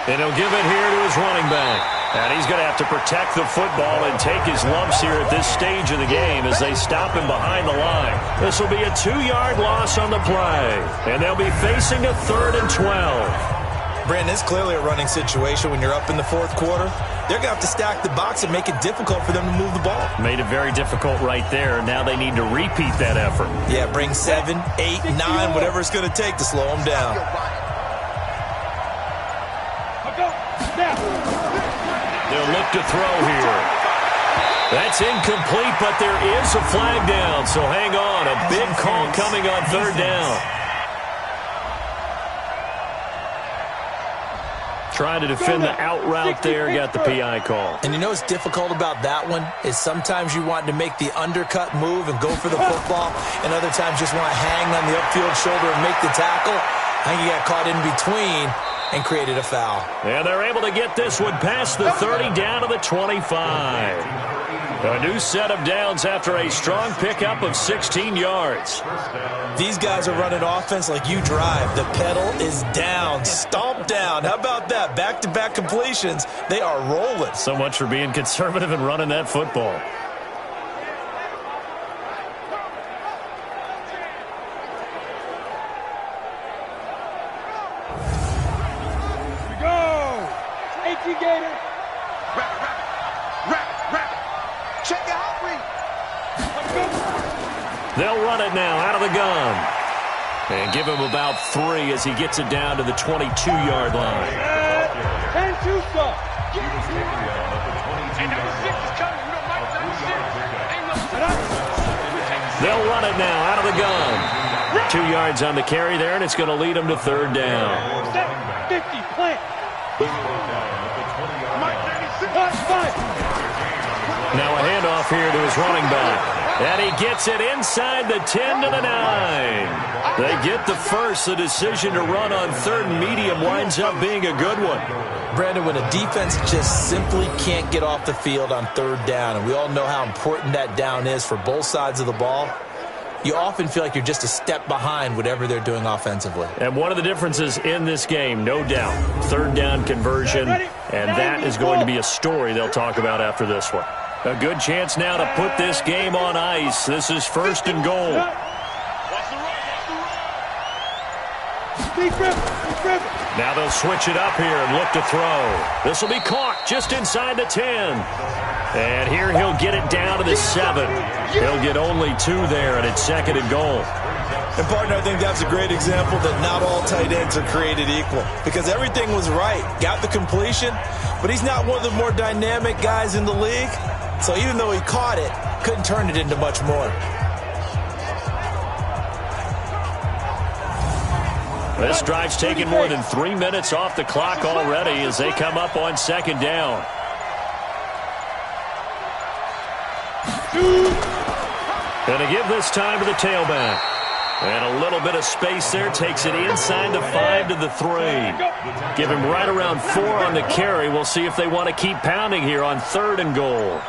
And he'll give it here to his running back. And he's going to have to protect the football and take his lumps here at this stage of the game as they stop him behind the line. This will be a 2-yard loss on the play. And they'll be facing a 3rd and 12. Brandon, it's clearly a running situation when you're up in the 4th quarter. They're going to have to stack the box and make it difficult for them to move the ball. Made it very difficult right there. Now they need to repeat that effort. Yeah, bring 7, 8, 9, whatever it's going to take to slow them down. They'll look to throw here. That's incomplete, but there is a flag down, so hang on. A big call coming on 3rd down. Trying to defend the out route there, got the PI call. And you know what's difficult about that one is sometimes you want to make the undercut move and go for the football, and other times just want to hang on the upfield shoulder and make the tackle. I think you got caught in between and created a foul. And they're able to get this one past the 30 down to the 25. A new set of downs after a strong pickup of 16 yards. These guys are running offense like you drive. The pedal is down, stomp down. How about that? Back-to-back completions. They are rolling. So much for being conservative and running that football. They'll run it now out of the gun. And give him about 3 as he gets it down to the 22-yard line. They'll run it now out of the gun. 2 yards on the carry there, and it's going to lead them to 3rd down. 50, plant. Now a handoff here to his running back. And he gets it inside the 10 to the 9. They get the first. The decision to run on 3rd and medium winds up being a good one. Brandon, when a defense just simply can't get off the field on 3rd down, and we all know how important that down is for both sides of the ball, you often feel like you're just a step behind whatever they're doing offensively. And one of the differences in this game, no doubt, 3rd down conversion, and that is going to be a story they'll talk about after this one. A good chance now to put this game on ice. This is 1st and goal. Now they'll switch it up here and look to throw. This will be caught just inside the 10. And here he'll get it down to the 7. He'll get only 2 there, and it's 2nd and goal. And, partner, I think that's a great example that not all tight ends are created equal, because everything was right. Got the completion, but he's not one of the more dynamic guys in the league. So even though he caught it, couldn't turn it into much more. This drive's taken more than 3 minutes off the clock already as they come up on 2nd down. Going to give this time to the tailback. And a little bit of space there. Takes it inside the 5 to the 3. Give him right around 4 on the carry. We'll see if they want to keep pounding here on 3rd and goal.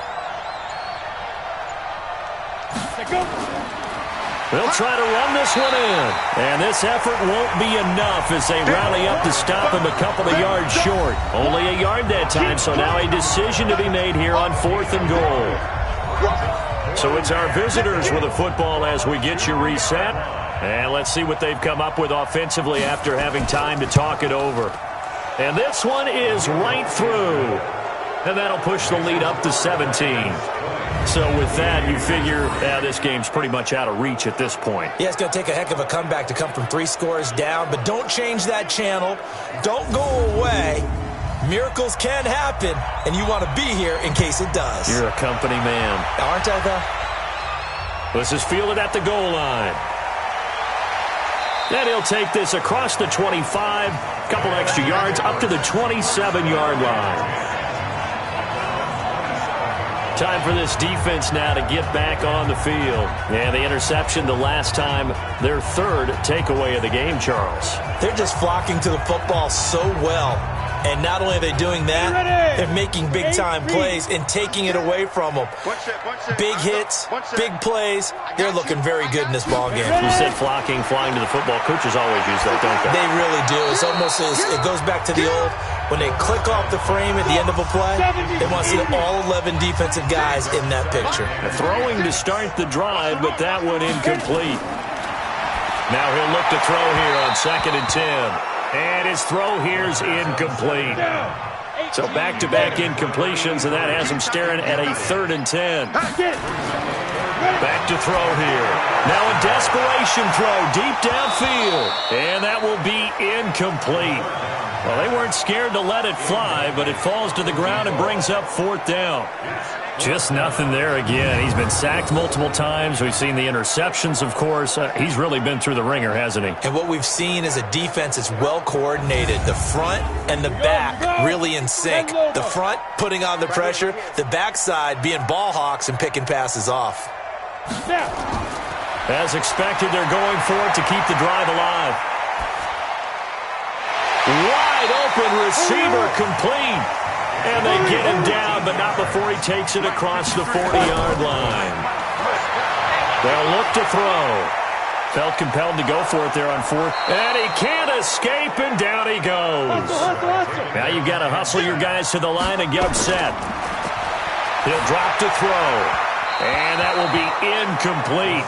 They'll try to run this one in. And this effort won't be enough as they rally up to stop him a couple of yards short. Only a yard that time, so now a decision to be made here on 4th and goal. So it's our visitors with a football as we get you reset. And let's see what they've come up with offensively after having time to talk it over. And this one is right through. And that'll push the lead up to 17. So with that, you figure this game's pretty much out of reach at this point. Yeah, it's going to take a heck of a comeback to come from 3 scores down, but don't change that channel. Don't go away. Miracles can happen, and you want to be here in case it does. You're a company man. Aren't I, though? This is fielded at the goal line. Then he'll take this across the 25, couple extra yards, up to the 27-yard line. Time for this defense now to get back on the field. And the interception the last time, their 3rd takeaway of the game, Charles. They're just flocking to the football so well. And not only are they doing that, they're making big-time plays and taking it away from them. Big hits, big plays. They're looking very good in this ball game. You said flocking, flying to the football. Coaches always use that, don't they? They really do. It's almost it goes back to the old, when they click off the frame at the end of a play, they want to see all 11 defensive guys in that picture. Throwing to start the drive, but that one incomplete. Now he'll look to throw here on 2nd and 10. And his throw here's incomplete. So back-to-back incompletions, and that has him staring at a 3rd and 10. Back to throw here. Now a desperation throw deep downfield. And that will be incomplete. Well, they weren't scared to let it fly, but it falls to the ground and brings up 4th down. Just nothing there again. He's been sacked multiple times. We've seen the interceptions, of course. He's really been through the ringer, hasn't he? And what we've seen is a defense that's well coordinated. The front and the back really in sync. The front putting on the pressure. The backside being ball hawks and picking passes off. As expected, they're going for it to keep the drive alive. Wide open receiver complete. And they get him down, but not before he takes it across the 40-yard line. They'll look to throw. Felt compelled to go for it there on 4th. And he can't escape, and down he goes. Now you've got to hustle your guys to the line and get them set. He'll drop to throw. And that will be incomplete.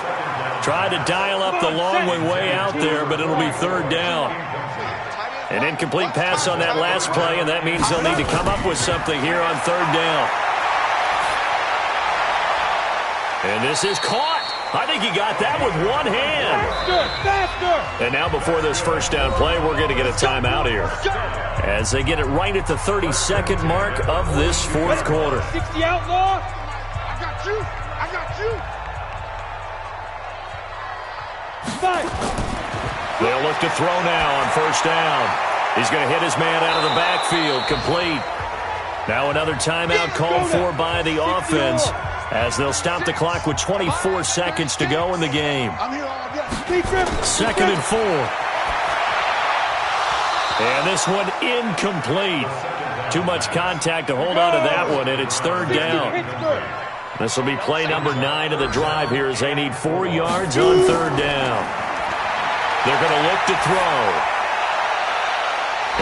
Tried to dial up the long way out there, but it'll be 3rd down. An incomplete pass on that last play, and that means they'll need to come up with something here on 3rd down. And this is caught. I think he got that with one hand. And now before this 1st down play, we're going to get a timeout here. As they get it right at the 32nd mark of this 4th quarter. 60 outlaw. I got you. I got you. Fight. They'll look to throw now on 1st down. He's going to hit his man out of the backfield. Complete. Now another timeout called for by the offense as they'll stop the clock with 24 seconds to go in the game. 2nd and 4. And this one incomplete. Too much contact to hold on to that one, and it's 3rd down. This will be play number 9 of the drive here as they need 4 yards on 3rd down. They're going to look to throw.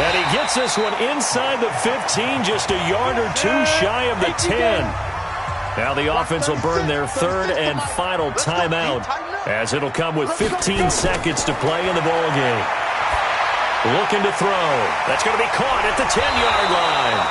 And he gets this one inside the 15, just a yard or 2 shy of the 10. Now the offense will burn their 3rd and final timeout as it'll come with 15 seconds to play in the ballgame. Looking to throw. That's going to be caught at the 10-yard line.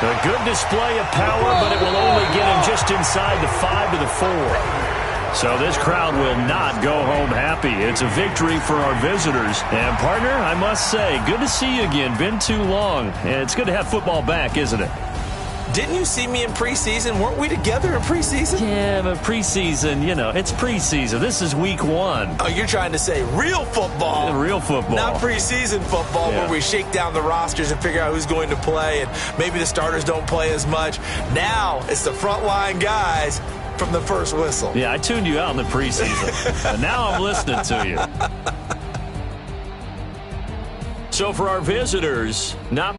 A good display of power, but it will only get him just inside the 5 to the 4. So this crowd will not go home happy. It's a victory for our visitors. And, partner, I must say, good to see you again. Been too long. And it's good to have football back, isn't it? Didn't you see me in preseason? Weren't we together in preseason? Yeah, but preseason, it's preseason. This is week 1. Oh, you're trying to say real football. Real football. Not preseason football where we shake down the rosters and figure out who's going to play, and maybe the starters don't play as much. Now it's the frontline guys from the first whistle. Yeah, I tuned you out in the preseason. And now I'm listening to you. So for our visitors, not